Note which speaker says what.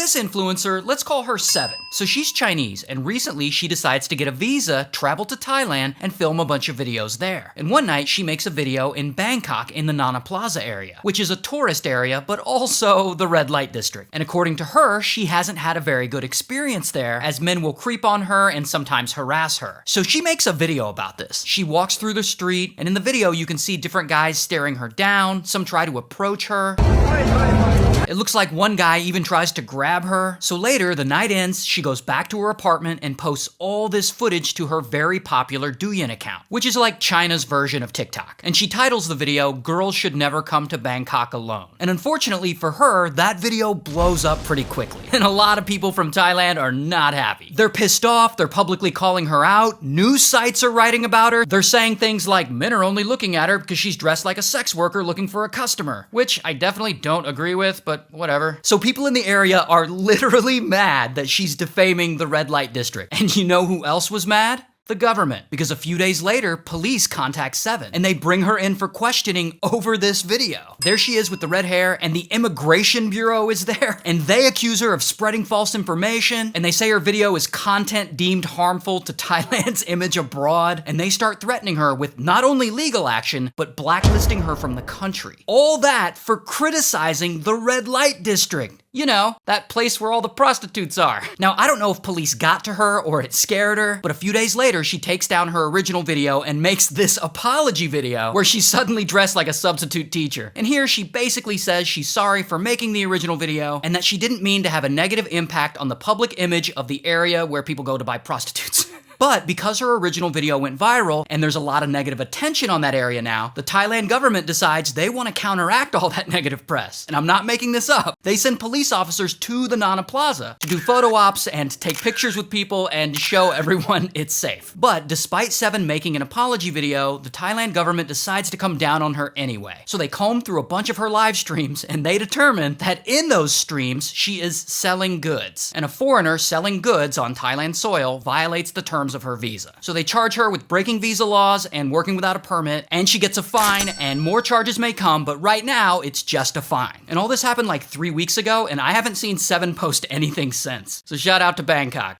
Speaker 1: this influencer, let's call her 7. So she's Chinese, and recently she decides to get a visa, travel to Thailand, and film a bunch of videos there. And one night she makes a video in Bangkok in the Nana Plaza area, which is a tourist area, but also the red light district. And according to her, she hasn't had a very good experience there, as men will creep on her and sometimes harass her. So she makes a video about this. She walks through the street, and in the video you can see different guys staring her down. Some try to approach her. It looks like one guy even tries to grab her. So later, the night ends, she goes back to her apartment and posts all this footage to her very popular Douyin account, which is like China's version of TikTok. And she titles the video, "Girls Should Never Come to Bangkok Alone." And unfortunately for her, that video blows up pretty quickly. And a lot of people from Thailand are not happy. They're pissed off, they're publicly calling her out, news sites are writing about her, they're saying things like men are only looking at her because she's dressed like a sex worker looking for a customer, which I definitely don't agree with, but whatever. So people in the area are literally mad that she's defaming the red light district. And you know who else was mad? The government, because a few days later, police contact 7 and they bring her in for questioning over this video. There she is with the red hair, and the Immigration Bureau is there, and they accuse her of spreading false information, and they say her video is content deemed harmful to Thailand's image abroad, and they start threatening her with not only legal action, but blacklisting her from the country. All that for criticizing the red light district. You know, that place where all the prostitutes are. Now, I don't know if police got to her or it scared her, but a few days later, she takes down her original video and makes this apology video where she's suddenly dressed like a substitute teacher. And here she basically says she's sorry for making the original video and that she didn't mean to have a negative impact on the public image of the area where people go to buy prostitutes. But because her original video went viral and there's a lot of negative attention on that area now, the Thailand government decides they want to counteract all that negative press. And I'm not making this up. They send police officers to the Nana Plaza to do photo ops and take pictures with people and show everyone it's safe. But despite 7 making an apology video, the Thailand government decides to come down on her anyway. So they comb through a bunch of her live streams and they determine that in those streams, she is selling goods. And a foreigner selling goods on Thailand soil violates the terms of her visa. So they charge her with breaking visa laws and working without a permit, and she gets a fine, and more charges may come, but right now it's just a fine. And all this happened like 3 weeks ago, and I haven't seen 7 post anything since. So shout out to Bangkok.